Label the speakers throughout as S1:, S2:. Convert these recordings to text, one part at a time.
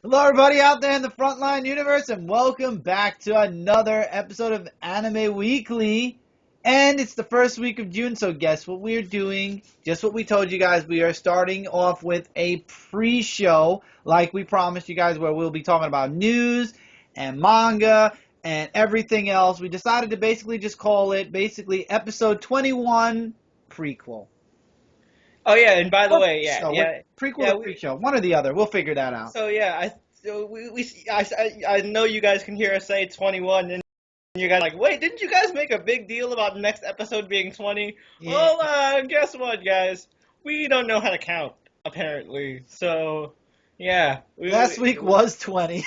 S1: Hello, everybody out there in the Frontline universe, and welcome back to another episode of Anime Weekly. And it's the first week of June, so guess what we're doing? Just what we told you guys. We are starting off with a pre-show, like we promised you guys, where we'll be talking about news and manga and everything else. We decided to basically just call it episode 21 prequel.
S2: Oh yeah, and by the
S1: Or
S2: way,
S1: pre-show. Prequel
S2: yeah,
S1: or pre-show. One or the other. We'll figure that out.
S2: so yeah, I know you guys can hear us say 21, and you guys are like, wait, didn't you guys make a big deal about the next episode being 20?
S1: Yeah.
S2: Well, guess what, guys? We don't know how to count apparently, so yeah,
S1: Last week was 20.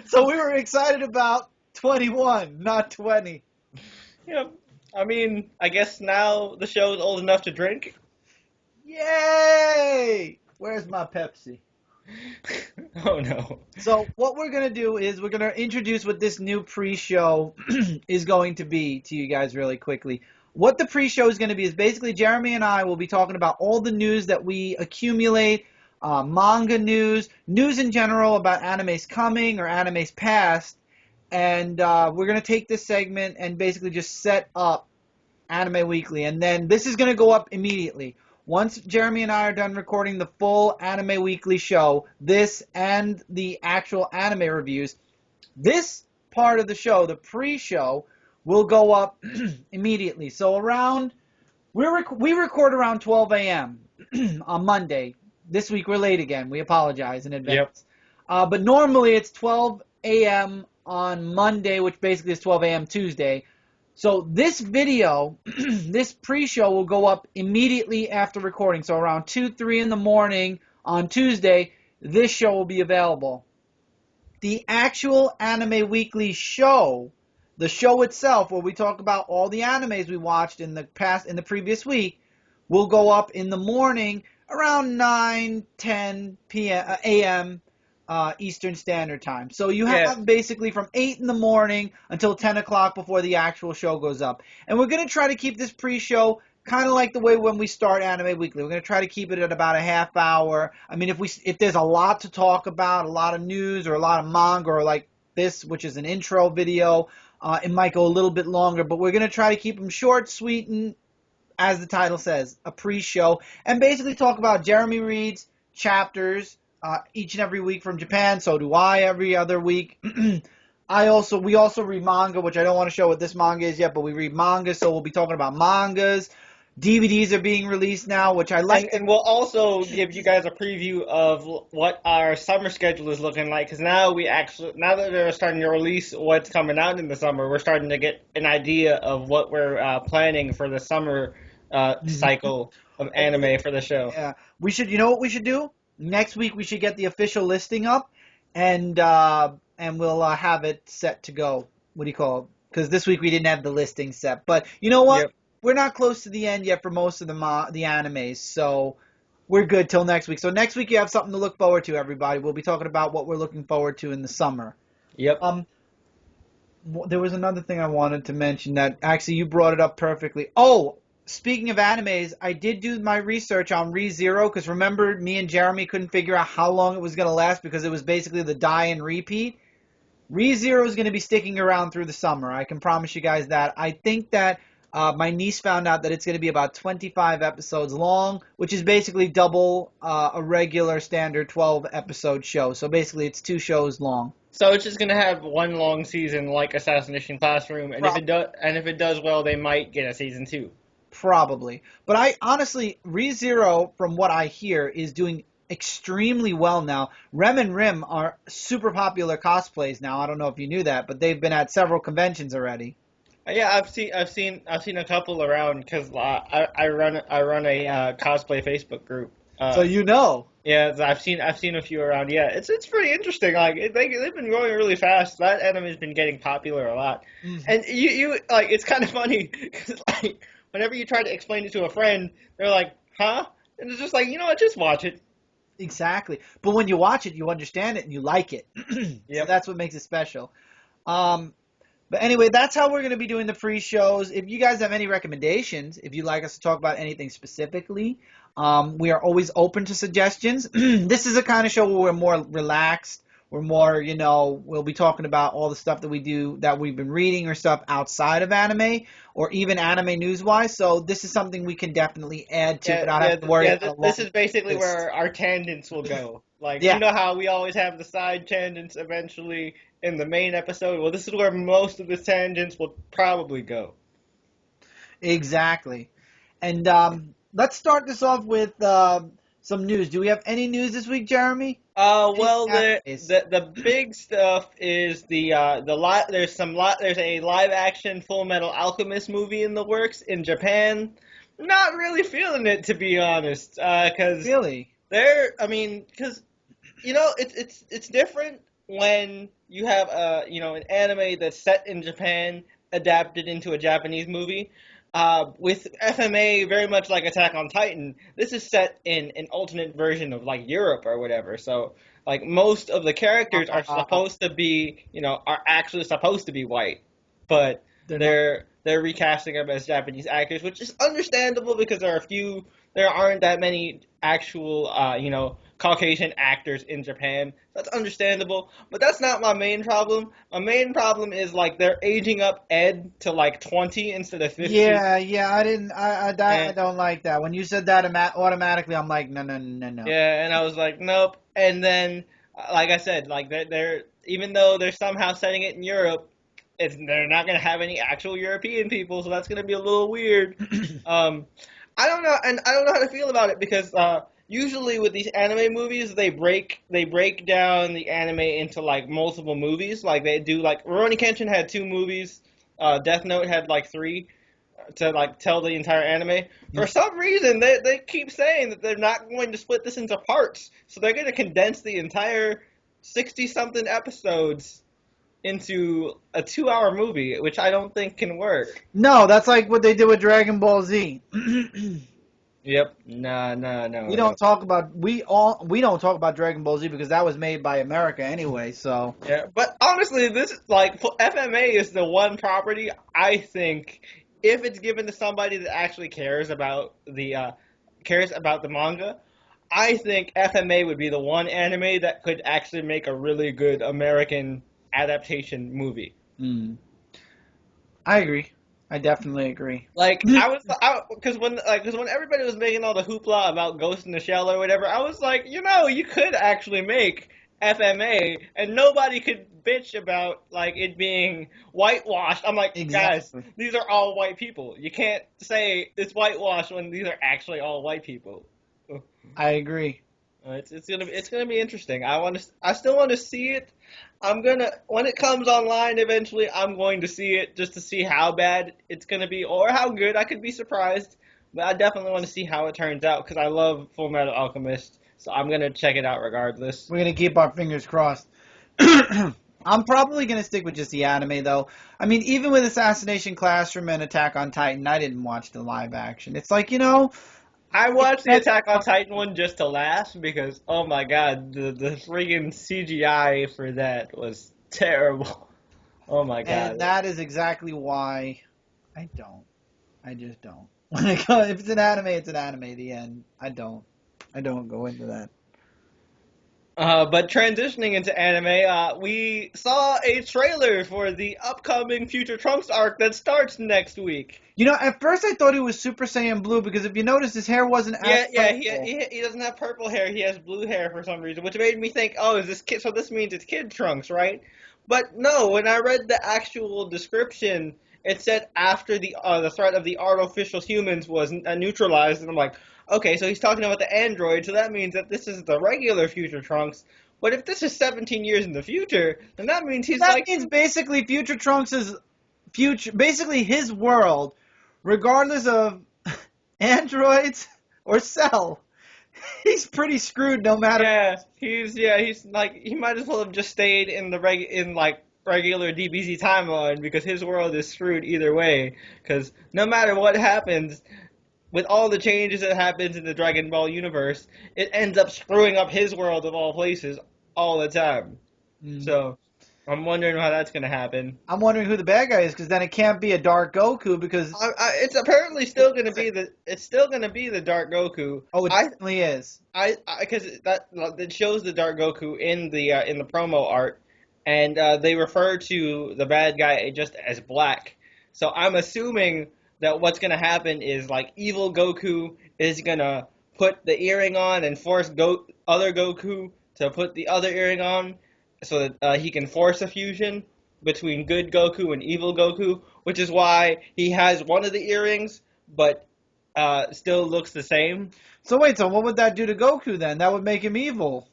S1: So we were excited about 21, not 20.
S2: yeah. I mean, I guess now the show is old enough to drink.
S1: Yay! Where's my Pepsi?
S2: Oh no.
S1: So what we're going to do is we're going to introduce what this new pre-show is going to be to you guys really quickly. What the pre-show is going to be is basically Jeremy and I will be talking about all the news that we accumulate, manga news, news in general about animes coming or animes past, and we're going to take this segment and basically just set up Anime Weekly. And then this is going to go up immediately. Once Jeremy and I are done recording the full Anime Weekly show, this and the actual anime reviews, this part of the show, the pre-show, will go up immediately. So we record around 12 a.m. on Monday. This week we're late again. We apologize in advance.
S2: Yep.
S1: But normally it's 12 a.m. on Monday, which basically is 12 a.m. Tuesday. So this video, this pre-show will go up immediately after recording. So around 2, 3 in the morning on Tuesday, this show will be available. The actual Anime Weekly show, the show itself, where we talk about all the animes we watched in the previous week, will go up in the morning around 9, 10 p.m. a.m. Eastern Standard Time. So you
S2: Yeah.
S1: have basically from 8 in the morning until 10 o'clock before the actual show goes up. And we're going to try to keep this pre-show kind of like the way when we start Anime Weekly. We're going to try to keep it at about a half hour. I mean, if there's a lot to talk about, a lot of news or a lot of manga or like this, which is an intro video, it might go a little bit longer. But we're going to try to keep them short, sweet, and as the title says, a pre-show. And basically talk about Jeremy reads chapters each and every week from Japan. So do I every other week. We also read manga, which I don't want to show what this manga is yet, but we read manga, so we'll be talking about mangas. DVDs are being released now, which I like.
S2: And we'll also give you guys a preview of what our summer schedule is looking like, because now now that they're starting to release what's coming out in the summer, we're starting to get an idea of what we're planning for the summer cycle of anime for the show.
S1: Yeah, you know what we should do? Next week we should get the official listing up, and we'll have it set to go. What do you call it? Because this week we didn't have the listing set. But you know what?
S2: Yep.
S1: We're not close to the end yet for most of the animes, so we're good till next week. So next week you have something to look forward to, everybody. We'll be talking about what we're looking forward to in the summer.
S2: Yep.
S1: There was another thing I wanted to mention that actually you brought it up perfectly. Oh, speaking of animes, I did do my research on ReZero because remember me and Jeremy couldn't figure out how long it was going to last because it was basically the die and repeat. ReZero is going to be sticking around through the summer. I can promise you guys that. I think that my niece found out that it's going to be about 25 episodes long, which is basically double a regular standard 12 episode show. So basically it's 2 shows long.
S2: So it's just gonna have one long season like Assassination Classroom, and if it does well, they might get a season 2.
S1: Probably. But I honestly, ReZero, from what I hear, is doing extremely well now. Rem and Rim are super popular cosplays now. I don't know if you knew that, but they've been at several conventions already.
S2: Yeah, I've seen a couple around because I run a cosplay Facebook group.
S1: So you know.
S2: Yeah, I've seen a few around. Yeah, it's pretty interesting. Like they've been growing really fast. That anime's been getting popular a lot.
S1: Mhm.
S2: And you like it's kind of funny because like whenever you try to explain it to a friend, they're like, "Huh?" And it's just like, you know what, just watch it.
S1: Exactly. But when you watch it, you understand it and you like it. So
S2: Yep.
S1: that's what makes it special. Um, But anyway, that's how we're going to be doing the pre-shows. If you guys have any recommendations, if you'd like us to talk about anything specifically, We are always open to suggestions. This is a kind of show where we're more relaxed. We're more, we'll be talking about all the stuff that we do, that we've been reading or stuff outside of anime or even anime news-wise. So this is something we can definitely add to
S2: Yeah,
S1: without
S2: yeah,
S1: having to worry about a
S2: This
S1: long
S2: is basically
S1: list.
S2: where our tangents will go. Like,
S1: Yeah,
S2: you know how we always have the side tangents eventually in the main episode? Well, this is where most of the tangents will probably go.
S1: exactly. And let's start this off with some news. Do we have any news this week, Jeremy? Any
S2: Well,
S1: animes?
S2: the big stuff is there's a live action Full Metal Alchemist movie in the works in Japan. Not really feeling it, to be honest, because
S1: Really?
S2: because it's different when you have an anime that's set in Japan adapted into a Japanese movie. With FMA, very much like Attack on Titan, this is set in an alternate version of like Europe or whatever. So like most of the characters are
S1: Uh,
S2: supposed to be, are actually supposed to be white, but
S1: they're not.
S2: they're recasting them as Japanese actors, which is understandable because there aren't that many actual, Caucasian actors in Japan. That's understandable, but that's not my main problem. My main problem is like they're aging up Ed to like 20 instead of 15.
S1: Yeah, yeah, I didn't. I
S2: And
S1: don't like that. When you said that, automatically, I'm like, no, no, no, no, no.
S2: yeah, and I was like, nope. And then, like I said, like they're even though they're somehow setting it in Europe, they're not gonna have any actual European people, so that's gonna be a little weird. Um, I don't know, and I don't know how to feel about it because usually with these anime movies, they break down the anime into like multiple movies. Like they do, like Rurouni Kenshin had two movies, Death Note had like three to like tell the entire anime. For some reason, they keep saying that they're not going to split this into parts, so they're going to condense the entire 60 something episodes into a 2 hour movie, which I don't think can work.
S1: No, that's like what they did with Dragon Ball Z.
S2: Yep. No, no, no,
S1: we
S2: no.
S1: don't talk about we don't talk about Dragon Ball Z because that was made by America anyway. So
S2: Yeah, but honestly, this is like FMA is the one property I think if it's given to somebody that actually cares about the manga, I think FMA would be the one anime that could actually make a really good American adaptation movie.
S1: mm, I agree. I definitely agree.
S2: Like because when everybody was making all the hoopla about Ghost in the Shell or whatever, I was like, you could actually make FMA and nobody could bitch about like it being whitewashed. I'm like, guys,
S1: Exactly.
S2: these are all white people. You can't say it's whitewashed when these are actually all white people.
S1: I agree.
S2: It's gonna be interesting. I still want to see it. When it comes online eventually. I'm going to see it just to see how bad it's gonna be or how good. I could be surprised, but I definitely want to see how it turns out because I love Full Metal Alchemist. So I'm gonna check it out regardless.
S1: We're gonna keep our fingers crossed. I'm probably gonna stick with just the anime though. I mean, even with Assassination Classroom and Attack on Titan, I didn't watch the live action. It's like
S2: I
S1: it
S2: watched the
S1: depends
S2: Attack on
S1: on-
S2: Titan one just to laugh because oh my god, the freaking CGI for that was terrible. Oh my god.
S1: and that is exactly why I don't. I just don't. When it comes, if it's an anime, it's an anime. The end. I don't. I don't go into that.
S2: But transitioning into anime, we saw a trailer for the upcoming Future Trunks arc that starts next week.
S1: At first I thought he was Super Saiyan Blue because if you notice, his hair wasn't as
S2: Yeah, yeah,
S1: purple.
S2: he doesn't have purple hair. He has blue hair for some reason, which made me think, oh, is this kid? So this means it's Kid Trunks, right? But no, when I read the actual description, it said after the threat of the artificial humans was neutralized, and I'm like, okay, so he's talking about the android, so that means that this is the regular Future Trunks. But if this is 17 years in the future, then that means he's
S1: That
S2: like,
S1: means basically Future Trunks is future, basically his world, regardless of androids or Cell. He's pretty screwed no matter.
S2: he's like he might as well have just stayed in regular DBZ timeline because his world is screwed either way. Because no matter what happens, with all the changes that happens in the Dragon Ball universe, it ends up screwing up his world of all places all the time.
S1: Mm.
S2: So I'm wondering how that's gonna happen.
S1: I'm wondering who the bad guy is, because then it can't be a Dark Goku because
S2: It's apparently still gonna be the Dark Goku.
S1: oh, it definitely is.
S2: Because that it shows the Dark Goku in the promo art, and they refer to the bad guy just as Black. So I'm assuming that what's gonna happen is like evil Goku is gonna put the earring on and force other Goku to put the other earring on, so that he can force a fusion between good Goku and evil Goku, which is why he has one of the earrings, but still looks the same.
S1: So wait, so what would that do to Goku then? That would make him evil.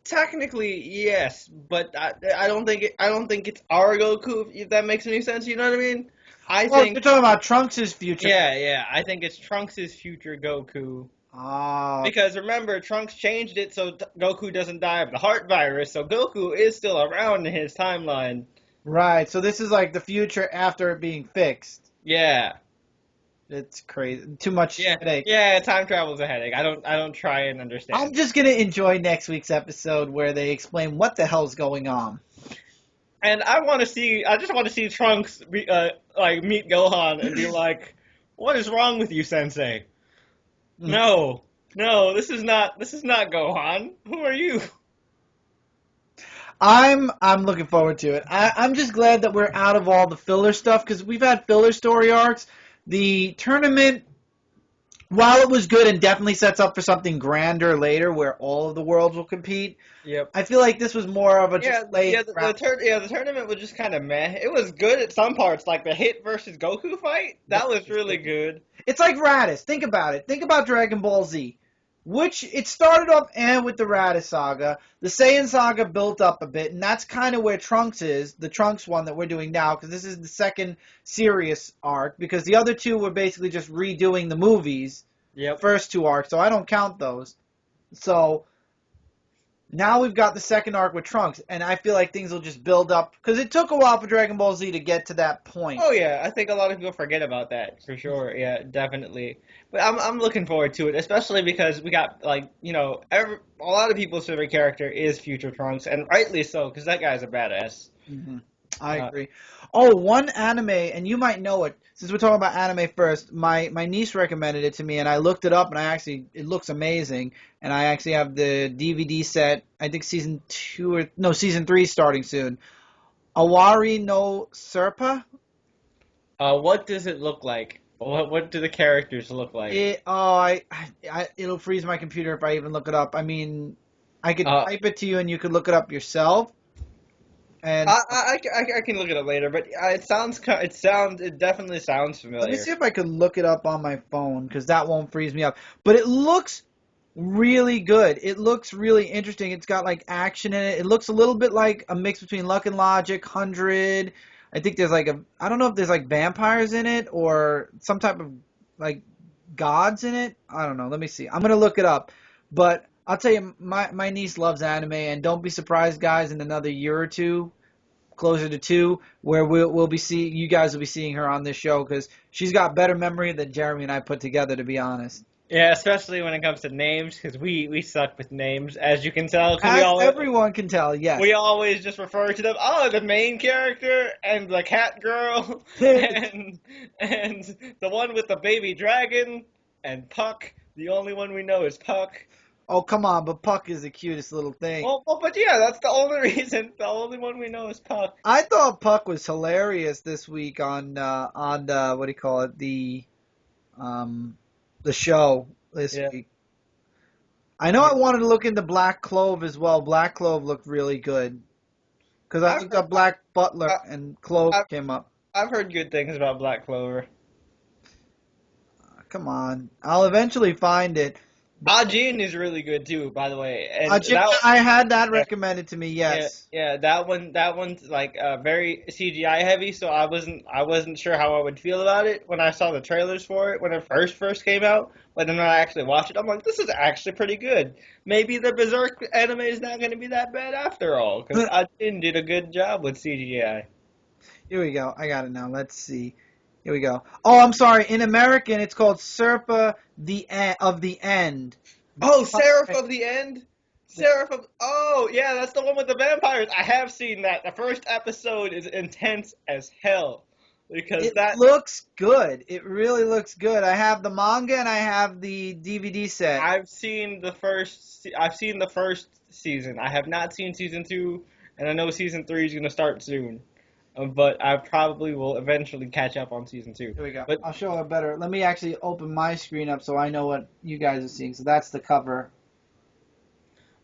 S2: Technically, yes, but I don't think it's our Goku. If that makes any sense, you know what I mean? I
S1: Oh,
S2: think
S1: you're talking about Trunks' future.
S2: yeah. I think it's Trunks' future Goku.
S1: Ah,
S2: Because remember, Trunks changed it so Goku doesn't die of the heart virus, so Goku is still around in his timeline.
S1: right. So this is like the future after it being fixed.
S2: Yeah.
S1: It's crazy. Too much headache.
S2: Yeah, time travel's a headache. I don't try and
S1: I'm
S2: understand.
S1: just gonna enjoy next week's episode where they explain what the hell's going on.
S2: And I just want to see Trunks like meet Gohan and be like, "What is wrong with you, Sensei?" No, no, this is not Gohan. Who are you?
S1: I'm looking forward to it. I'm just glad that we're out of all the filler stuff because we've had filler story arcs. The tournament, while it was good and definitely sets up for something grander later where all of the worlds will compete,
S2: Yep.
S1: I feel like this was more of a
S2: Yeah,
S1: just laid
S2: the tournament was just kind of meh. It was good at some parts, like the Hit versus Goku fight. That was really good.
S1: It's like Raditz. Think about it. Think about Dragon Ball Z. Which it started off and with the Raditz saga. The Saiyan saga built up a bit, and that's kind of where Trunks is, the Trunks one that we're doing now, because this is the second serious arc, because the other two were basically just redoing the movies,
S2: Yep.
S1: first two arcs, so I don't count those. So now we've got the second arc with Trunks, and I feel like things will just build up, because it took a while for Dragon Ball Z to get to that point.
S2: Oh yeah, I think a lot of people forget about that for sure. Yeah, definitely. But I'm looking forward to it, especially because we got like a lot of people's favorite character is Future Trunks, and rightly so, because that guy's a badass.
S1: Mm-hmm. I agree. Oh, one anime, and you might know it since we're talking about anime first. My niece recommended it to me, and I looked it up, and it looks amazing. And I actually have the DVD set. I think season 3 starting soon. Awari no Serpa.
S2: What does it look like? What do the characters look like?
S1: It'll freeze my computer if I even look it up. I mean, I could
S2: Uh,
S1: type it to you, and you could look it up yourself. And
S2: I can look it up later, but it definitely sounds familiar.
S1: let me see if I could look it up on my phone, because that won't freeze me up. But it looks really good. It looks really interesting. It's got like action in it. It looks a little bit like a mix between Luck and Logic, 100. I think there's I don't know if there's like vampires in it or some type of like gods in it. I don't know. Let me see. I'm gonna look it up. But I'll tell you, my niece loves anime, and don't be surprised, guys, in another year or two, closer to 2, where you guys will be seeing her on this show, because she's got better memory than Jeremy and I put together, to be honest.
S2: Yeah, especially when it comes to names, because we suck with names, as you can tell.
S1: As everyone can tell, yes.
S2: We always just refer to them. Oh, the main character and the cat girl and the one with the baby dragon and Puck. The only one we know is Puck.
S1: Oh, come on, but Puck is the cutest little thing.
S2: Well, but yeah, that's the only reason. The only one we know is Puck.
S1: I thought Puck was hilarious this week on what do you call it, the show this week. I know I wanted to look into Black Clove as well. Black Clove looked really good. Because I looked up Black Butler and Clove came up.
S2: I've heard good things about Black Clover.
S1: Come on. I'll eventually find it.
S2: Ajin is really good too, by the way. And
S1: I had that recommended to me, yes.
S2: Yeah, that one's like very CGI heavy, so I wasn't sure how I would feel about it when I saw the trailers for it when it first came out. But then when I actually watched it, I'm like, this is actually pretty good. Maybe the Berserk anime is not going to be that bad after all, because Ajin did a good job with CGI.
S1: Here we go. I got it now. Let's see. Here we go. Oh, I'm sorry. In American, it's called Serpa of the End.
S2: Oh, Seraph of the End? Seraphim. Oh, yeah, that's the one with the vampires. I have seen that. The first episode is intense as hell because
S1: It
S2: that
S1: looks good. It really looks good. I have the manga and I have the DVD set.
S2: I've seen the first season. I have not seen season 2, and I know season 3 is going to start soon. But I probably will eventually catch up on season 2.
S1: Here we go.
S2: But
S1: I'll show it better. Let me actually open my screen up so I know what you guys are seeing. So that's the cover.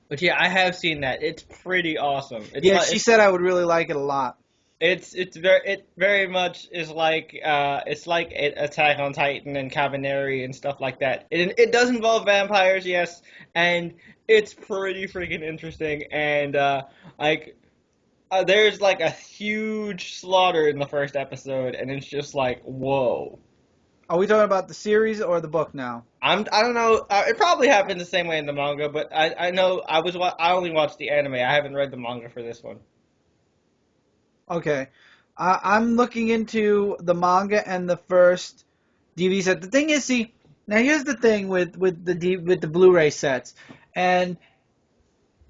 S2: but yeah, I have seen that. It's pretty awesome.
S1: Yeah, she said I would really like it a lot.
S2: It very much is like it's like Attack on Titan and Cavalry and stuff like that. It does involve vampires, yes, and it's pretty freaking interesting. And like there's like a huge slaughter in the first episode, and it's just like whoa.
S1: Are we talking about the series or the book now?
S2: I don't know. It probably happened the same way in the manga, but I know I only watched the anime. I haven't read the manga for this one.
S1: Okay. I'm looking into the manga and the first DVD set. The thing is, see, now here's the thing with the Blu-ray sets, and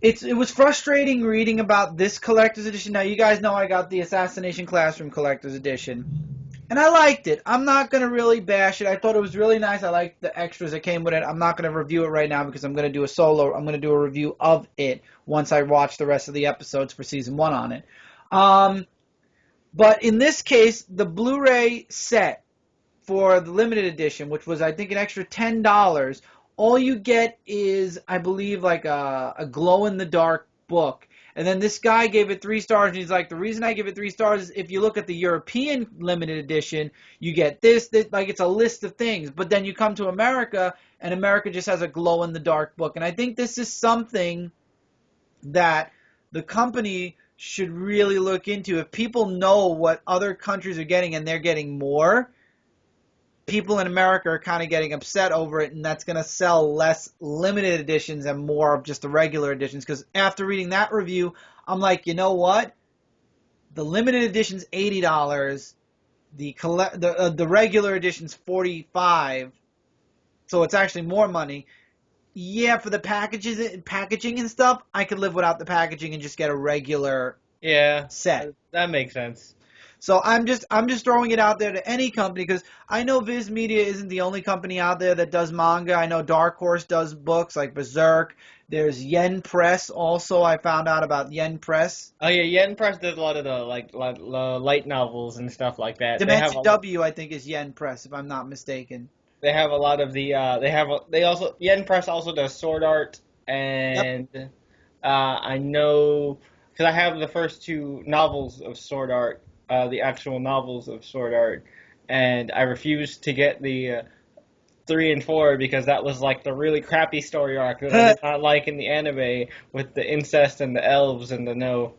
S1: it was frustrating reading about this collector's edition. Now you guys know I got the Assassination Classroom collector's edition, and I liked it. I'm not gonna really bash it. I thought it was really nice. I liked the extras that came with it. I'm not gonna review it right now because I'm gonna do I'm gonna do a review of it once I watch the rest of the episodes for season 1 on it. But in this case, the Blu-ray set for the limited edition, which was I think an extra $10, all you get is, I believe, like a glow-in-the-dark book. And then this guy gave it 3 stars, and he's like, the reason I give it 3 stars is if you look at the European limited edition, you get this, like it's a list of things. But then you come to America, and America just has a glow-in-the-dark book. And I think this is something that the company should really look into. If people know what other countries are getting and they're getting more, people in America are kind of getting upset over it, and that's going to sell less limited editions and more of just the regular editions. Because after reading that review, I'm like, you know what? The limited edition's $80. The regular edition's $45. So it's actually more money. Yeah, for the packaging and stuff, I could live without the packaging and just get a regular set.
S2: That makes sense.
S1: So I'm just throwing it out there to any company because I know Viz Media isn't the only company out there that does manga. I know Dark Horse does books like Berserk. There's Yen Press also. I found out about Yen Press.
S2: Oh yeah, Yen Press does a lot of the light novels and stuff like that.
S1: Dimension W, I think, is Yen Press, if I'm not mistaken.
S2: They have a lot of the Yen Press also does sword art, and yep. I know because I have the first 2 novels of sword art, the actual novels of sword art, and I refused to get the 3 and 4 because that was like the really crappy story arc that I did not like in the anime with the incest and the elves and the no.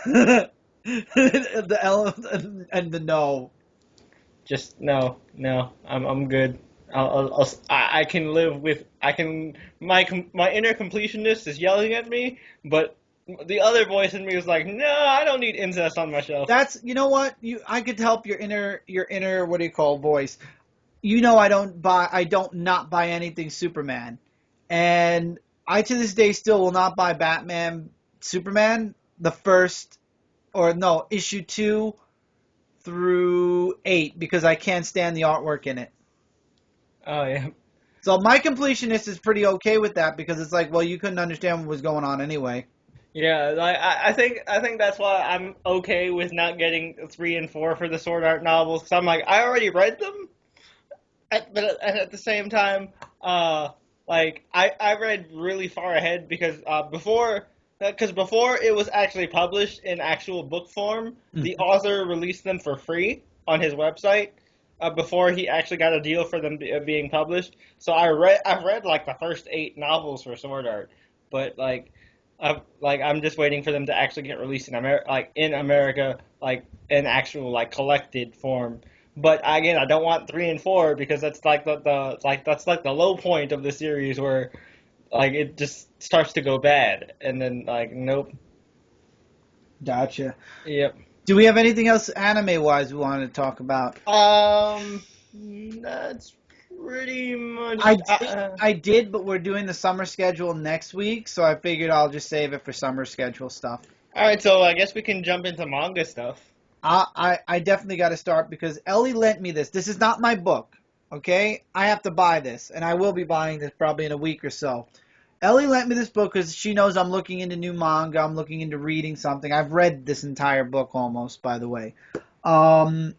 S1: The elves and the no.
S2: Just no. I'm good. I can live with. My inner completionist is yelling at me, but the other voice in me is like, no, I don't need incest on my shelf.
S1: That's, you know what, I could help your inner what do you call voice. You know, I don't not buy anything Superman, and I to this day still will not buy Batman Superman the first issue 2 through 8 because I can't stand the artwork in it.
S2: Oh yeah.
S1: So my completionist is pretty okay with that because it's like, well, you couldn't understand what was going on anyway.
S2: Yeah, like I think that's why I'm okay with not getting 3 and 4 for the Sword Art novels because I'm like I already read them, but at the same time, like I read really far ahead because before it was actually published in actual book form, the author released them for free on his website before he actually got a deal for them being published. So I've read like the first 8 novels for Sword Art, but I'm just waiting for them to actually get released in America, like in actual like collected form. But again, I don't want 3 and 4 because that's like that's like the low point of the series where like it just starts to go bad, and then like nope.
S1: Gotcha.
S2: Yep.
S1: Do we have anything else anime wise we wanted to talk about?
S2: That's pretty much.
S1: I did, but we're doing the summer schedule next week, so I figured I'll just save it for summer schedule stuff.
S2: All right, so I guess we can jump into manga stuff.
S1: I definitely got to start because Ellie lent me this. This is not my book, okay? I have to buy this, and I will be buying this probably in a week or so. Ellie lent me this book because she knows I'm looking into new manga. I'm looking into reading something. I've read this entire book almost, by the way. Um,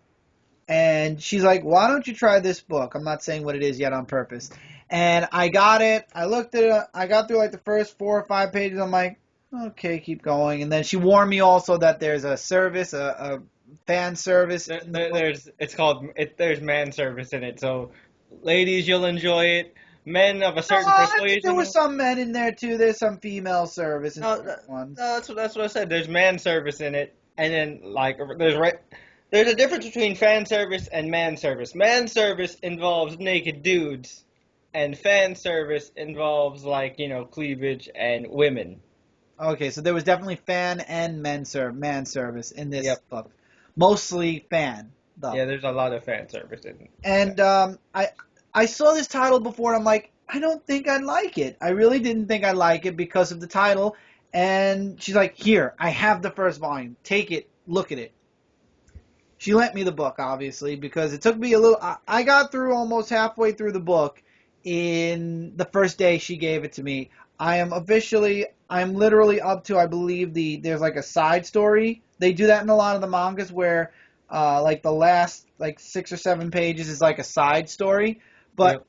S1: and she's like, "Why don't you try this book?" I'm not saying what it is yet on purpose. And I got it. I looked at it. I got through like the first 4 or 5 pages. I'm like, okay, keep going. And then she warned me also that there's a service, a fan service.
S2: There's man service in it. So, ladies, you'll enjoy it. Men of a certain
S1: I think there
S2: persuasion.
S1: was some men in there too. There's some female service in
S2: No,
S1: certain ones.
S2: that's what I said. There's man service in it, and then like there's a difference between fan service and man service. Man service involves naked dudes, and fan service involves like cleavage and women.
S1: Okay, so there was definitely fan and man service in this
S2: Yep.
S1: book. Mostly fan, though.
S2: Yeah, there's a lot of fan service in.
S1: And I saw this title before, and I'm like, I don't think I'd like it. I really didn't think I'd like it because of the title. And she's like, here, I have the first volume. Take it, look at it. She lent me the book, obviously, because it took me a little. I got through almost halfway through the book in the first day she gave it to me. I'm literally up to, I believe, there's like a side story. They do that in a lot of the mangas where, like the last like 6 or 7 pages is like a side story, but
S2: Yep.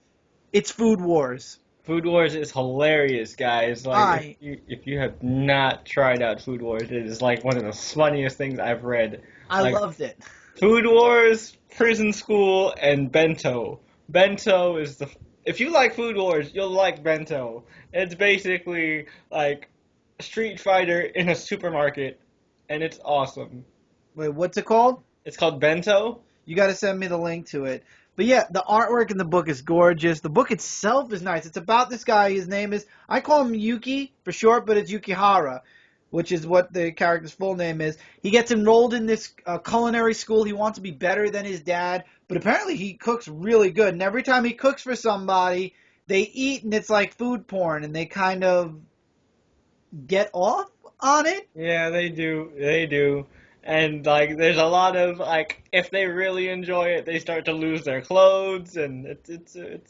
S1: it's Food Wars.
S2: Food Wars is hilarious, guys. Like if you have not tried out Food Wars, it is like one of the funniest things I've read.
S1: I
S2: Like,
S1: loved it.
S2: Food Wars, Prison School, and Bento. Bento is the. If you like Food Wars, you'll like Bento. It's basically like Street Fighter in a supermarket, and it's awesome.
S1: Wait, what's it called?
S2: It's called Bento.
S1: You got to send me the link to it. But yeah, the artwork in the book is gorgeous. The book itself is nice. It's about this guy. His name is, I call him Yuki for short, but it's Yukihara, which is what the character's full name is. He gets enrolled in this culinary school. He wants to be better than his dad, but apparently he cooks really good. And every time he cooks for somebody, they eat, and it's like food porn, and they kind of get off on it.
S2: Yeah, they do. They do. And like, there's a lot of like, if they really enjoy it, they start to lose their clothes, and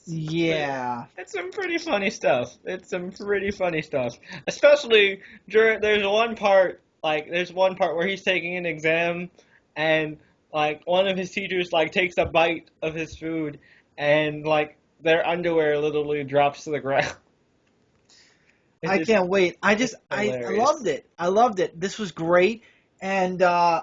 S1: Yeah.
S2: it's some pretty funny stuff. It's some pretty funny stuff, especially during. There's one part where he's taking an exam, and like one of his teachers like takes a bite of his food, and like their underwear literally drops to the ground.
S1: I can't wait. I
S2: hilarious.
S1: loved it. I loved it. This was great. And I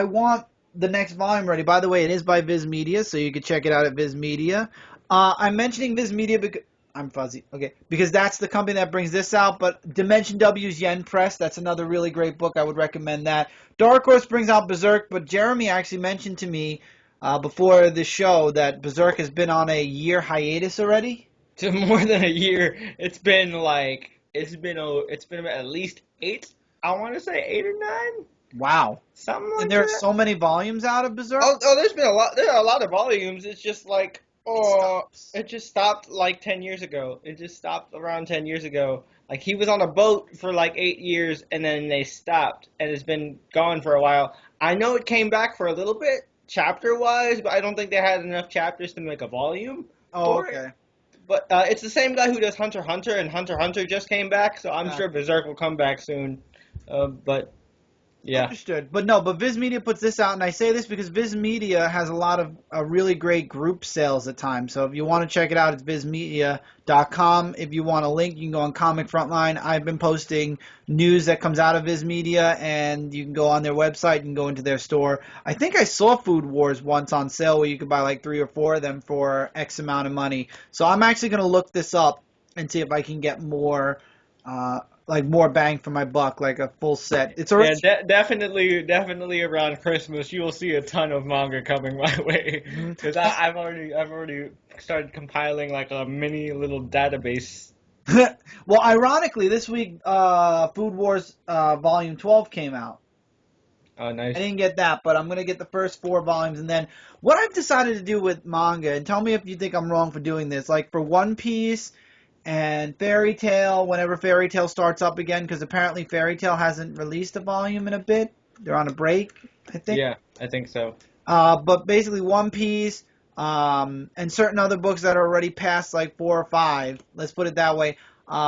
S1: want the next volume ready. By the way, it is by Viz Media, so you can check it out at Viz Media. I'm mentioning Viz Media because I'm fuzzy. Okay, because that's the company that brings this out. But Dimension W's Yen Press, that's another really great book. I would recommend that. Dark Horse brings out Berserk, but Jeremy actually mentioned to me before the show that Berserk has been on a year hiatus already.
S2: To more than a year. It's been at least 8. I want to say 8 or 9,
S1: Wow.
S2: something like
S1: And there are
S2: that.
S1: so many volumes out of Berserk.
S2: There's been a lot. There are a lot of volumes. It's just like it just stopped like 10 years ago. It just stopped around 10 years ago. Like he was on a boat for like 8 years, and then they stopped, and it's been gone for a while. I know it came back for a little bit, chapter wise, but I don't think they had enough chapters to make a volume.
S1: Oh,
S2: for it.
S1: okay.
S2: But it's the same guy who does Hunter x Hunter, and Hunter x Hunter just came back, so I'm sure Berserk will come back soon. But yeah,
S1: Understood. But Viz Media puts this out, and I say this because Viz Media has a lot of really great group sales at times. So if you want to check it out, it's vizmedia.com. If you want a link, you can go on Comic Frontline. I've been posting news that comes out of Viz Media, and you can go on their website and go into their store. I think I saw Food Wars once on sale where you could buy like 3 or 4 of them for X amount of money. So I'm actually going to look this up and see if I can get more more bang for my buck, like a full set. It's already
S2: definitely around Christmas you will see a ton of manga coming my way because I've already started compiling like a mini little database.
S1: Well, ironically, this week Food Wars Volume 12 came out.
S2: Oh,
S1: I
S2: nice.
S1: didn't get that, but I'm going to get the first 4 volumes. And then what I've decided to do with manga, and tell me if you think I'm wrong for doing this, like for One Piece and Fairy Tail, whenever Fairy Tail starts up again, because apparently Fairy Tail hasn't released a volume in a bit. They're on a break, I think.
S2: Yeah, I think so.
S1: But basically, One Piece and certain other books that are already past like 4 or 5. Let's put it that way.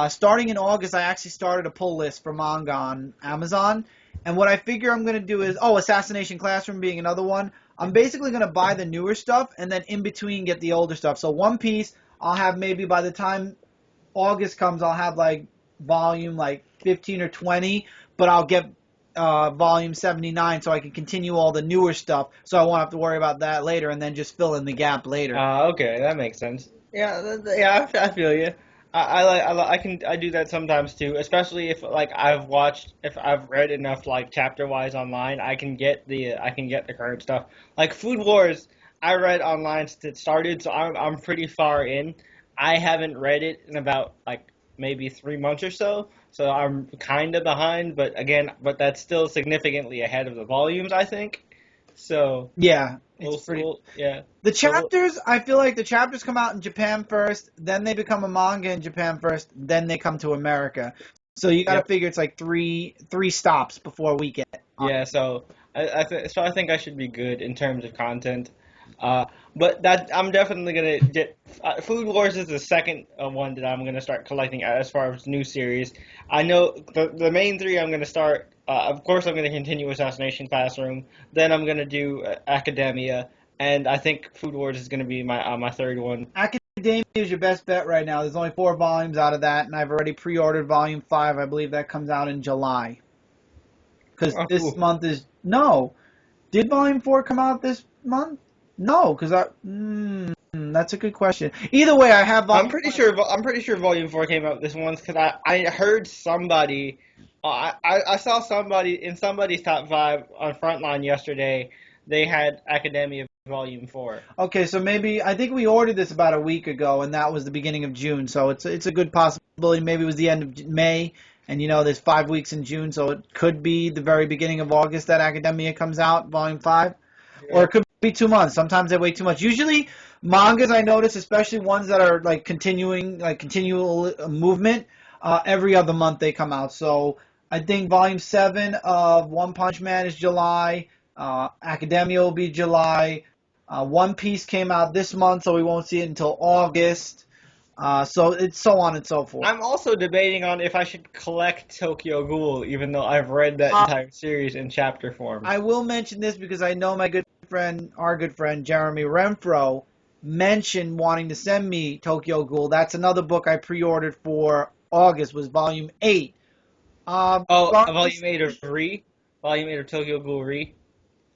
S1: Starting in August, I actually started a pull list for manga on Amazon. And what I figure I'm going to do is, Assassination Classroom being another one. I'm basically going to buy the newer stuff and then in between get the older stuff. So One Piece, I'll have maybe by the time August comes, I'll have like volume like 15 or 20, but I'll get volume 79 so I can continue all the newer stuff so I won't have to worry about that later and then just fill in the gap later.
S2: Okay, that makes sense. Yeah, yeah, I feel you. I do that sometimes too, especially if like if I've read enough like chapter wise online, I can get the current stuff. Like Food Wars, I read online since it started, so I'm pretty far in. I haven't read it in about like maybe 3 months or so, so I'm kind of behind. But that's still significantly ahead of the volumes, I think. So
S1: Yeah, it's pretty.
S2: yeah.
S1: The
S2: So
S1: chapters, I feel like the chapters come out in Japan first, then they become a manga in Japan first, then they come to America. So you got to
S2: yeah.
S1: figure it's like three stops before we get on.
S2: Yeah, so I think I should be good in terms of content. Uh, but that I'm definitely gonna get. Food Wars is the second one that I'm gonna start collecting as far as new series. I know the main three I'm gonna start. Of course, I'm gonna continue Assassination Classroom. Then I'm gonna do Academia, and I think Food Wars is gonna be my third one.
S1: Academia is your best bet right now. There's only 4 volumes out of that, and I've already pre-ordered volume 5. I believe that comes out in July. Because
S2: Oh,
S1: this
S2: cool.
S1: month is no. Did Volume 4 come out this month? No, because that's a good question. Either way, I have Volume 5.
S2: I'm pretty sure Volume 4 came out this once because I heard somebody I saw somebody in somebody's top five on Frontline yesterday. They had Academia Volume 4.
S1: Okay, so maybe I think we ordered this about a week ago, and that was the beginning of June. So it's a good possibility. Maybe it was the end of May, and there's 5 weeks in June, so it could be the very beginning of August that Academia comes out, Volume 5. Or
S2: Yeah.
S1: it could be 2 months. Sometimes they wait too much. Usually, mangas I notice, especially ones that are like continual movement, every other month they come out. So I think Volume 7 of One Punch Man is July. Academia will be July. One Piece came out this month, so we won't see it until August. So it's so on and so forth.
S2: I'm also debating on if I should collect Tokyo Ghoul, even though I've read that
S1: Uh,
S2: entire series in chapter form.
S1: I will mention this because I know my good friend, our good friend Jeremy Renfro, mentioned wanting to send me Tokyo Ghoul. That's another book I pre-ordered for August. Was Volume 8.
S2: Oh,
S1: Regardless,
S2: Volume 8 of Tokyo Ghoul Re.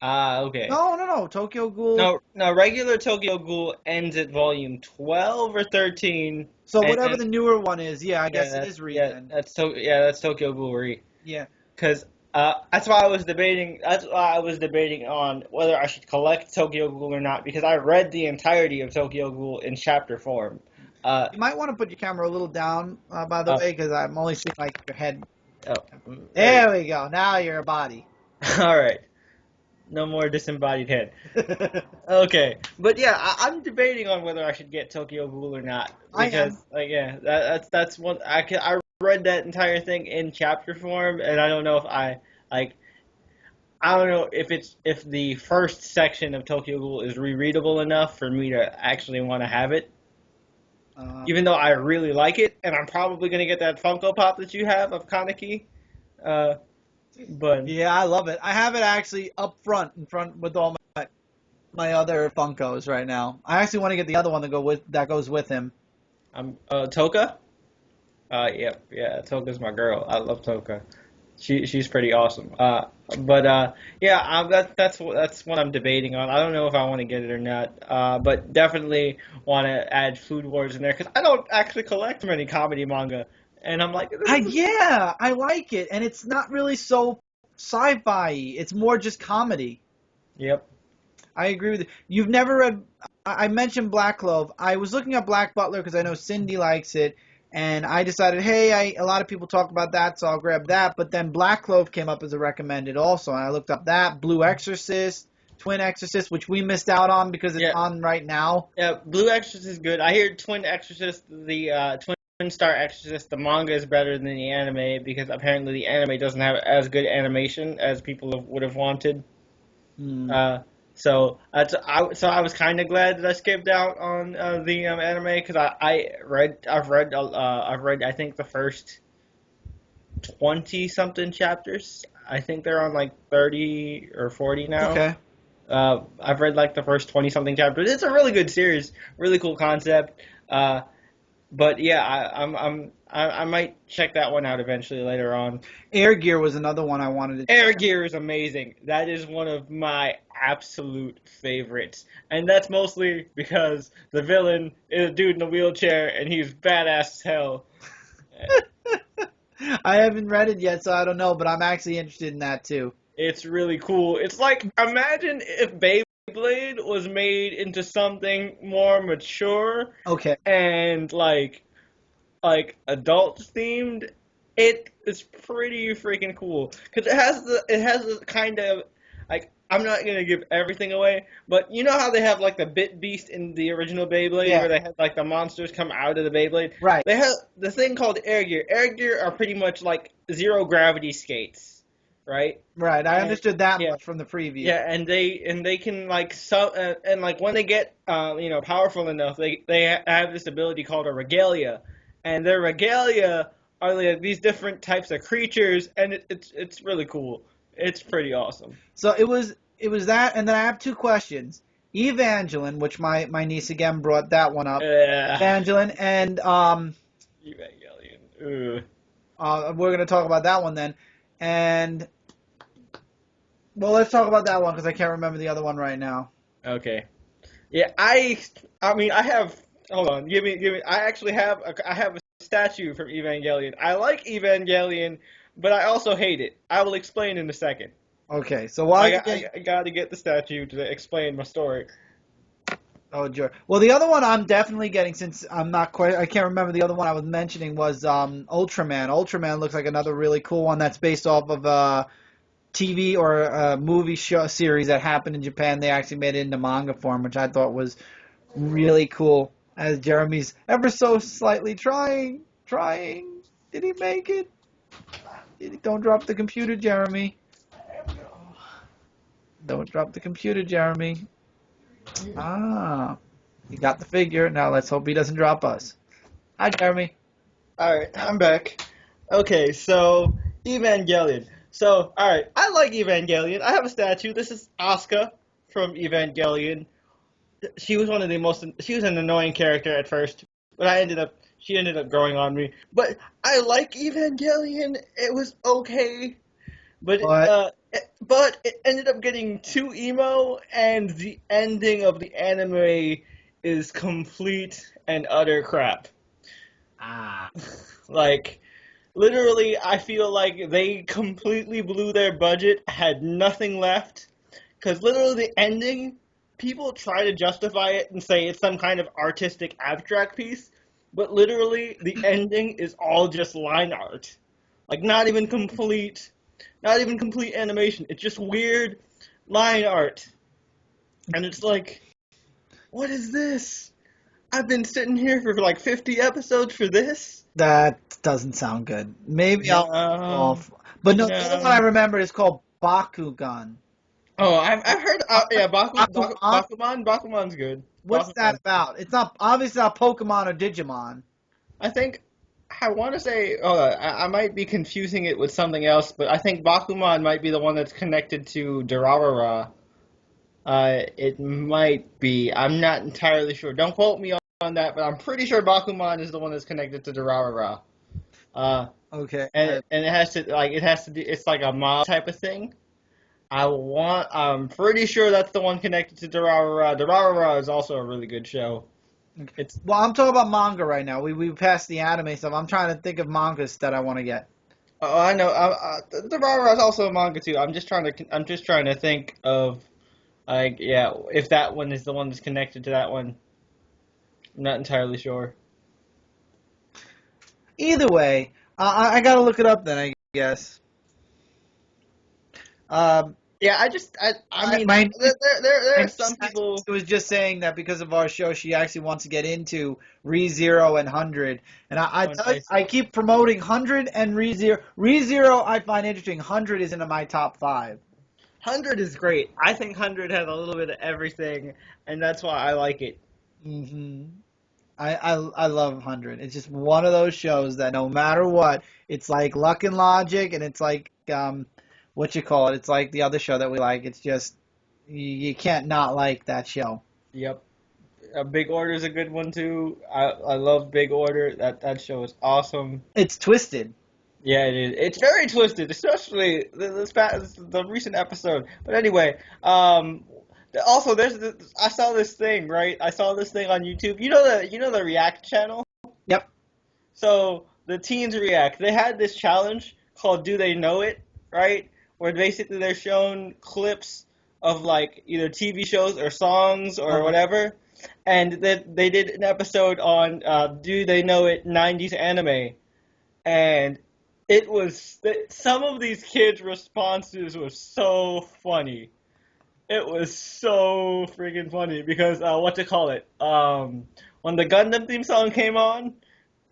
S2: Ah, okay.
S1: no, Tokyo Ghoul.
S2: No, regular Tokyo Ghoul ends at volume 12 or 13,
S1: So
S2: and
S1: whatever
S2: then
S1: the newer one is, yeah, I guess it is Re then.
S2: that's Tokyo Ghoul Re.
S1: Yeah.
S2: Because that's why I was debating. That's why I was debating on whether I should collect Tokyo Ghoul or not. Because I read the entirety of Tokyo Ghoul in chapter form. Uh,
S1: You might want to put your camera a little down, by the
S2: uh,
S1: way, because I'm only seeing like your head.
S2: oh, there you
S1: There we go. Now you're a body.
S2: go. All right. No more disembodied head. Okay, but yeah, I'm debating on whether I should get Tokyo Ghoul or not
S1: I
S2: because,
S1: am.
S2: like, yeah, that's one I read that entire thing in chapter form, and I don't know if like I don't know if the first section of Tokyo Ghoul is rereadable enough for me to actually want to have it,
S1: Uh,
S2: even though I really like it, and I'm probably gonna get that Funko Pop that you have of Kaneki. Uh, but
S1: Yeah, I love it. I have it actually up front, in front with all my other Funkos right now. I actually want to get the other one that goes with him.
S2: I'm Toka. Yeah, Toka's my girl. I love Toka. She's pretty awesome. Yeah, that's what I'm debating on. I don't know if I want to get it or not. But definitely want to add Food Wars in there because I don't actually collect many comedy manga, and I'm like, this is
S1: Yeah, I like it, and it's not really so sci-fi. It's more just comedy.
S2: yep.
S1: I agree with you. You've never read. I mentioned Black Clove. I was looking at Black Butler because I know Cindy likes it, And I decided, hey, a lot of people talk about that, so I'll grab that. But then Black Clove came up as a recommended also, and I looked up that. Blue Exorcist, Twin Exorcist, which we missed out on because it's
S2: Yeah,
S1: on right now.
S2: yeah. Blue Exorcist is good. I hear Twin Exorcist, the Twin Star Exorcist, the manga is better than the anime because apparently the anime doesn't have as good animation as people would have wanted.
S1: Hmm.
S2: Uh, so I was kind of glad that I skipped out on the anime because I've read I think the first 20 something chapters. I think they're on like 30 or 40 now.
S1: Okay.
S2: I've read like the first 20 something chapters. It's a really good series, really cool concept. But yeah, I might check that one out eventually later on.
S1: Air Gear was another one I wanted to check
S2: Air
S1: out.
S2: Gear is amazing. That is one of my absolute favorites. And that's mostly because the villain is a dude in a wheelchair and he's badass as hell.
S1: I haven't read it yet, so I don't know, but I'm actually interested in that too.
S2: It's really cool. It's like, imagine if Beyblade was made into something more mature
S1: Okay.
S2: and like adult themed. It is pretty freaking cool because it has the kind of like I'm not gonna give everything away, but you know how they have like the Bit Beast in the original Beyblade
S1: Yeah.
S2: where they had like the monsters come out of the Beyblade.
S1: Right.
S2: They have the thing called Air Gear. Air Gear are pretty much like zero gravity skates, right?
S1: Right. I
S2: And
S1: understood that
S2: yeah,
S1: much from the preview.
S2: yeah, and they can like and like when they get powerful enough, they have this ability called a regalia, and their regalia are like these different types of creatures, and it's really cool. It's pretty awesome.
S1: So it was that, and then I have two questions. Evangeline, which my niece again brought that one up. Evangeline, and
S2: Evangelion. Ugh.
S1: we're gonna talk about that one then. And well, let's talk about that one because I can't remember the other one right now.
S2: Okay. Yeah, I mean I have. Hold on, give me. I actually have I have a statue from Evangelion. I like Evangelion, but I also hate it. I will explain in a second.
S1: Okay, so while you
S2: I got to get the statue to explain my story.
S1: oh, sure. Well, the other one I'm definitely getting since I'm not quite. I can't remember the other one I was mentioning was Ultraman. Ultraman looks like another really cool one that's based off of a TV or a movie show series that happened in Japan. They actually made it into manga form, which I thought was really cool. As Jeremy's ever so slightly trying. Did he make it? Don't drop the computer, Jeremy. Don't drop the computer, Jeremy. Ah, he got the figure. Now let's hope he doesn't drop us. Hi, Jeremy.
S2: Alright, I'm back. Okay, so Evangelion. So, alright, I like Evangelion. I have a statue. This is Asuka from Evangelion. She was one of the most. She was an annoying character at first, but she ended up growing on me. But I like Evangelion. It was okay, but
S1: But
S2: but it ended up getting too emo, and the ending of the anime is complete and utter crap.
S1: ah,
S2: Like, literally, I feel like they completely blew their budget, had nothing left. Because literally, the ending, people try to justify it and say it's some kind of artistic abstract piece, but literally, the ending is all just line art. Like, not even complete animation. It's just weird line art. And it's like, what is this? I've been sitting here for like 50 episodes for this?
S1: that doesn't sound good. Maybe I'll
S2: No,
S1: off. But no, the other one I
S2: no.
S1: remember is called Bakugan.
S2: Oh, I've heard. Yeah,
S1: Bakuman?
S2: Bakuman's good.
S1: What's that
S2: Bakuman's good.
S1: about? It's not obviously not Pokemon or Digimon.
S2: I think I want to say. Oh, I might be confusing it with something else, but I think Bakuman might be the one that's connected to Durarara. It might be. I'm not entirely sure. Don't quote me on that, but I'm pretty sure Bakuman is the one that's connected to Durarara. Uh,
S1: Okay.
S2: and it has to do. It's like a mob type of thing. I'm pretty sure that's the one connected to Durarara. Durarara is also a really good show.
S1: Okay.
S2: It's
S1: Well, I'm talking about manga right now. We passed the anime stuff. I'm trying to think of mangas that I want to get.
S2: oh, I know. Durarara is also a manga too. I'm just trying to think of like yeah, if that one is the one that's connected to that one. I'm not entirely sure.
S1: Either way, I gotta look it up then, I guess. Um,
S2: Yeah, I mean,
S1: my
S2: there
S1: my
S2: are
S1: niece
S2: some people.
S1: was just saying that because of our show, she actually wants to get into ReZero and 100. And I
S2: Oh,
S1: tell you,
S2: nice.
S1: I keep promoting 100 and ReZero. ReZero I find interesting. 100 is in my top five.
S2: 100 is great. I think 100 has a little bit of everything, and that's why I like it.
S1: hmm I love 100. It's just one of those shows that no matter what, it's like Luck and Logic, and it's like what you call it. It's like the other show that we like. It's just you can't not like that show.
S2: Yep. Big Order is a good one too. I love Big Order. That show is awesome.
S1: It's twisted.
S2: Yeah, it is. It's very twisted, especially the recent episode. But anyway, also I saw this thing, right? I saw this thing on YouTube. You know the React channel.
S1: Yep.
S2: So the teens react. They had this challenge called "Do They Know It?" Right, where basically they're shown clips of like either TV shows or songs or
S1: Uh-huh.
S2: whatever, and they did an episode on "Do They Know It?" 90s anime, and some of these kids' responses were so funny. It was so freaking funny because what to call it? When the Gundam theme song came on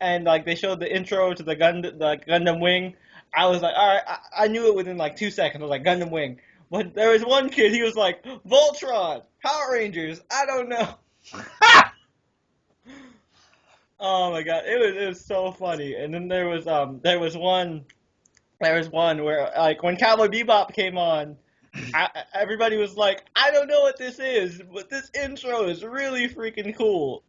S2: and like they showed the intro to the Gundam Wing, I was like, all right, I knew it within like 2 seconds. I was like Gundam Wing. But there was one kid, he was like Voltron, Power Rangers. I don't know. Oh my god, it was so funny. And then there was one where like when Cowboy Bebop came on, everybody was like, I don't know what this is, but this intro is really freaking cool.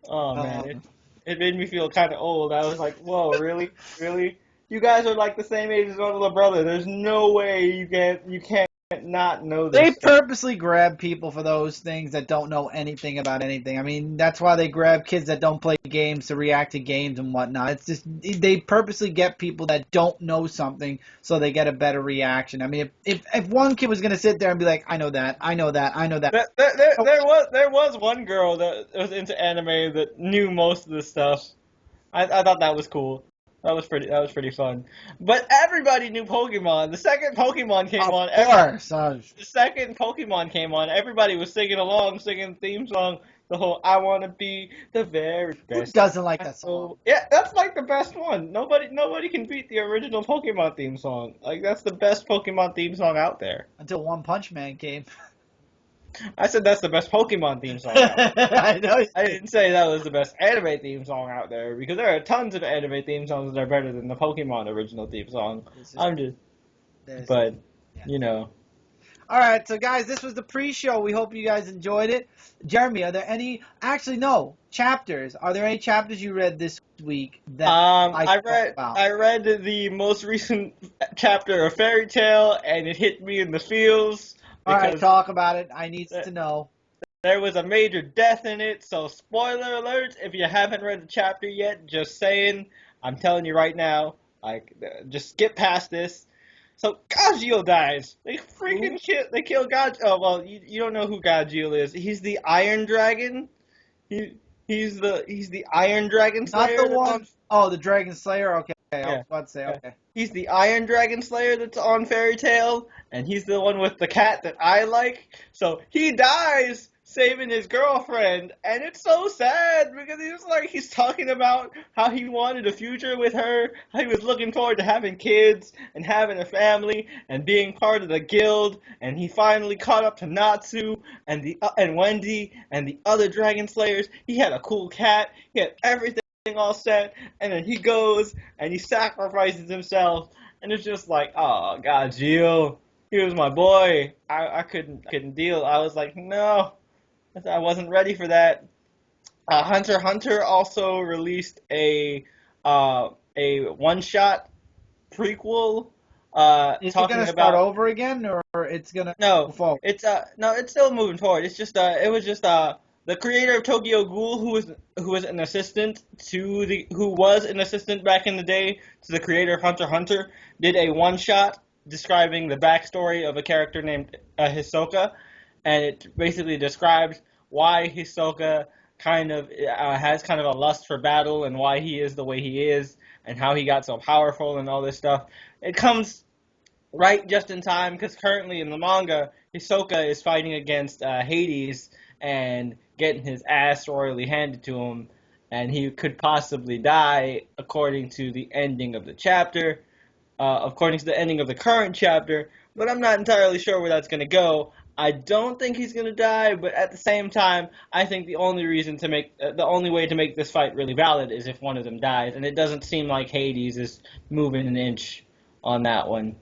S2: Oh man,
S1: Um,
S2: it made me feel kind of old. I was like, whoa, really, really? You guys are like the same age as my little brother. There's no way you can't not know
S1: They
S2: this stuff.
S1: purposely grab people for those things that don't know anything about anything. I mean, that's why they grab kids that don't play games to react to games and whatnot. It's just they purposely get people that don't know something so they get a better reaction. I mean, if one kid was gonna sit there and be like, I know that, I know that, I know that.
S2: There was one girl that was into anime that knew most of this stuff. I thought that was cool. That was pretty fun. But everybody knew Pokemon.
S1: Of course,
S2: The second Pokemon came on, everybody was singing along, singing the theme song. The whole "I want to be the very
S1: who
S2: best."
S1: doesn't like that song?
S2: So yeah, that's like the best one. Nobody can beat the original Pokemon theme song. Like that's the best Pokemon theme song out there.
S1: Until One Punch Man came.
S2: I said that's the best Pokemon theme song out there.
S1: I know.
S2: I didn't say that was the best anime theme song out there because there are tons of anime theme songs that are better than the Pokemon original theme song.
S1: This is
S2: I'm just,
S1: this.
S2: but
S1: Yeah.
S2: you know,
S1: All right, so guys, this was the pre-show. We hope you guys enjoyed it. Jeremy, are there any? Actually, no chapters. Are there any chapters you read this week that I
S2: I
S1: should talk
S2: read
S1: about?
S2: I read the most recent chapter of Fairy Tale and it hit me in the feels
S1: All right,
S2: because
S1: talk about it. I need
S2: th-
S1: to know.
S2: there was a major death in it. So spoiler alert! If you haven't read the chapter yet, just saying, I'm telling you right now, like just skip past this. So Gajeel dies. They
S1: Who?
S2: freaking kill God. Oh well, you don't know who Gajeel is. He's the Iron Dragon. He he's the Iron Dragon
S1: Not the
S2: Slayer that's on.
S1: one. Oh, the Dragon Slayer. Okay, I was
S2: Yeah,
S1: about to say.
S2: yeah.
S1: Okay.
S2: He's the Iron Dragon Slayer that's on Fairy Tail, and he's the one with the cat that I like. So he dies saving his girlfriend, and it's so sad because he's talking about how he wanted a future with her, how he was looking forward to having kids and having a family and being part of the guild, and he finally caught up to Natsu and Wendy and the other Dragon Slayers. He had a cool cat. He had everything all set, and then he goes and he sacrifices himself, and it's just like, oh God, Gio, he was my boy. I couldn't deal. I was like, no, I wasn't ready for that. Hunter x Hunter also released a one shot prequel
S1: Is it gonna
S2: talking
S1: start
S2: about.
S1: over again, or it's gonna
S2: No,
S1: move forward?
S2: it's still moving forward. It's just it was just the creator of Tokyo Ghoul who was an assistant who was an assistant back in the day to the creator of Hunter x Hunter did a one shot describing the backstory of a character named Hisoka, and it basically describes why Hisoka kind of has kind of a lust for battle and why he is the way he is and how he got so powerful and all this stuff. It comes right just in time because currently in the manga, Hisoka is fighting against Hades and getting his ass royally handed to him, and he could possibly die according to the ending of the chapter, according to the ending of the current chapter. But I'm not entirely sure where that's going to go. I don't think he's going to die, but at the same time, I think the only reason to make the only way to make this fight really valid is if one of them dies, and it doesn't seem like Hades is moving an inch on that one.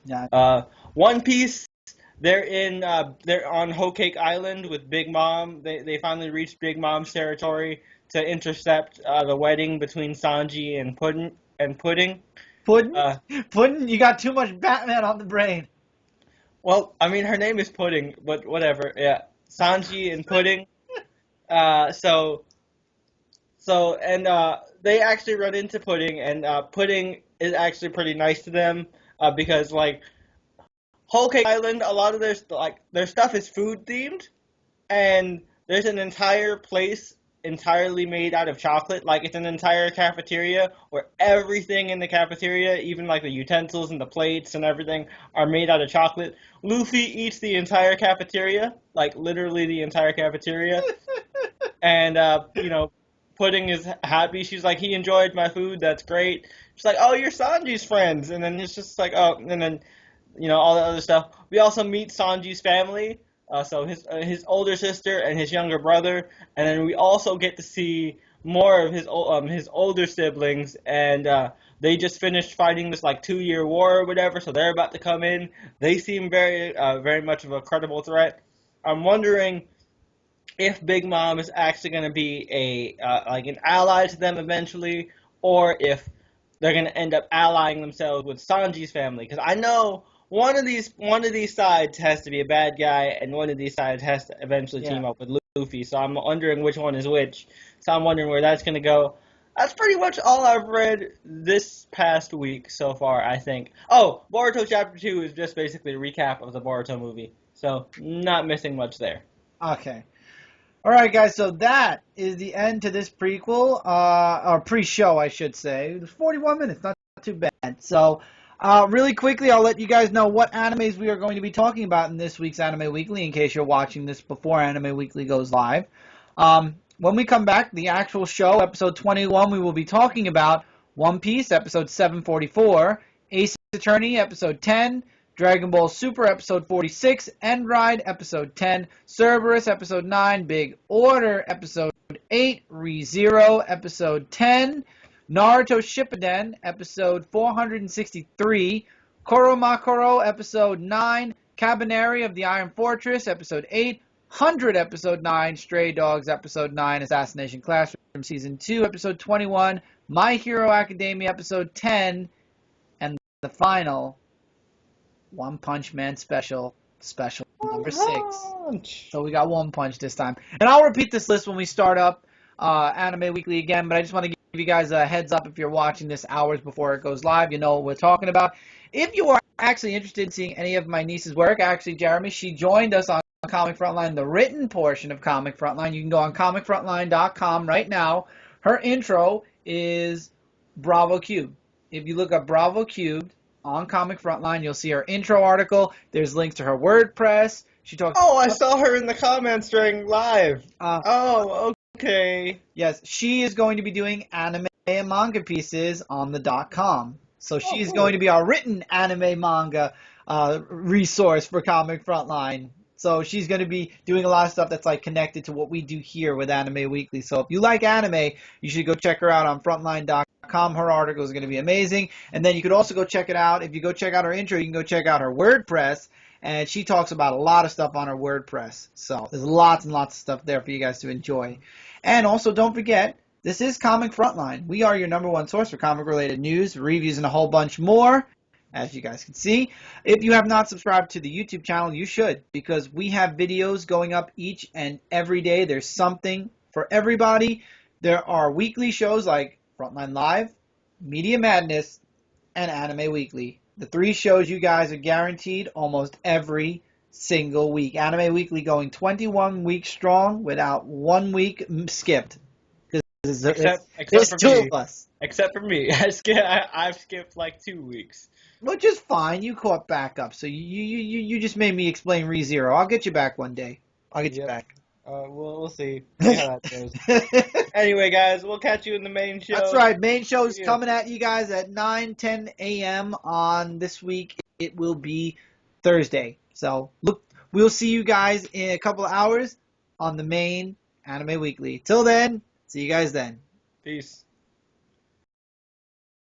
S1: Yeah.
S2: One Piece, they're on Whole Cake Island with Big Mom. They finally reached Big Mom's territory to intercept the wedding between Sanji and Pudding.
S1: Puddin'?
S2: Uh,
S1: Puddin'? You got too much Batman on the brain.
S2: well, I mean her name is Pudding, but whatever. Yeah, Sanji and Pudding. So they actually run into Pudding, and Pudding is actually pretty nice to them because like Whole Cake Island, a lot of their stuff is food themed, and there's an entire place entirely made out of chocolate. Like it's an entire cafeteria where everything in the cafeteria, even like the utensils and the plates and everything, are made out of chocolate. Luffy eats the entire cafeteria, like literally the entire cafeteria, and Pudding is happy. She's like, he enjoyed my food. That's great. She's like, oh, you're Sanji's friends, and then it's just like, oh, and then all the other stuff. We also meet Sanji's family, so his older sister and his younger brother, and then we also get to see more of his older siblings, and they just finished fighting this like 2-year war or whatever, so they're about to come in. They seem very much of a credible threat. I'm wondering if Big Mom is actually going to be like an ally to them eventually, or if they're going to end up allying themselves with Sanji's family, because I know one of these sides has to be a bad guy, and one of these sides has to eventually team up with Luffy. So I'm wondering which one is which. So I'm wondering where that's going to go. That's pretty much all I've read this past week so far, I think. Oh, Boruto Chapter 2 is just basically a recap of the Boruto movie. So not missing much there.
S1: Okay. All right, guys, so that is the end to this prequel, or pre-show, I should say. It was 41 minutes, not too bad. So, really quickly, I'll let you guys know what animes we are going to be talking about in this week's Anime Weekly, in case you're watching this before Anime Weekly goes live. When we come back, the actual show, episode 21, we will be talking about One Piece, episode 744, Ace Attorney, episode 10, Dragon Ball Super, episode 46, End Ride, episode 10, Cerberus, episode 9, Big Order, episode 8, ReZero, episode 10, Naruto Shippuden, episode 463, Koromakoro, episode 9, Cabaneri of the Iron Fortress, episode 8, 100, episode 9, Stray Dogs, episode 9, Assassination Classroom, season 2, episode 21, My Hero Academia, episode 10, and the final One Punch Man special number 6. So we got One Punch this time. And I'll repeat this list when we start up Anime Weekly again, but I just want to give you guys a heads up if you're watching this hours before it goes live. You know what we're talking about. If you are actually interested in seeing any of my niece's work, actually, Jeremy, she joined us on Comic Frontline, the written portion of Comic Frontline. You can go on comicfrontline.com right now. Her intro is Bravo Cubed. If you look up Bravo Cubed on Comic Frontline, you'll see her intro article. There's links to her WordPress. She talks.
S2: Oh, I saw her in the comments during live. Okay.
S1: Yes, she is going to be doing anime and manga pieces on the .com. So she's going to be our written anime manga resource for Comic Frontline. So she's going to be doing a lot of stuff that's like connected to what we do here with Anime Weekly. So if you like anime, you should go check her out on frontline.com. Her article is going to be amazing. And then you could also go check it out. If you go check out her intro, you can go check out her WordPress. And she talks about a lot of stuff on her WordPress. So there's lots and lots of stuff there for you guys to enjoy. And also don't forget, this is Comic Frontline. We are your number one source for comic-related news, reviews, and a whole bunch more. As you guys can see, if you have not subscribed to the YouTube channel, you should, because we have videos going up each and every day. There's something for everybody. There are weekly shows like Frontline Live, Media Madness, and Anime Weekly. The 3 shows you guys are guaranteed almost every single week. Anime Weekly going 21 weeks strong without 1 week skipped.
S2: Except
S1: There's
S2: for
S1: two
S2: me.
S1: of us.
S2: Except for me. I've skipped like 2 weeks.
S1: Which is fine. You caught back up. So you just made me explain ReZero. I'll get you back one day. I'll get you back.
S2: We'll see. See how that goes. Anyway, guys, we'll catch you in the main show.
S1: That's right. Main show's coming at you guys at 9:10 a.m. on this week. It will be Thursday. So we'll see you guys in a couple of hours on the main Anime Weekly. Till then, see you guys then.
S2: Peace.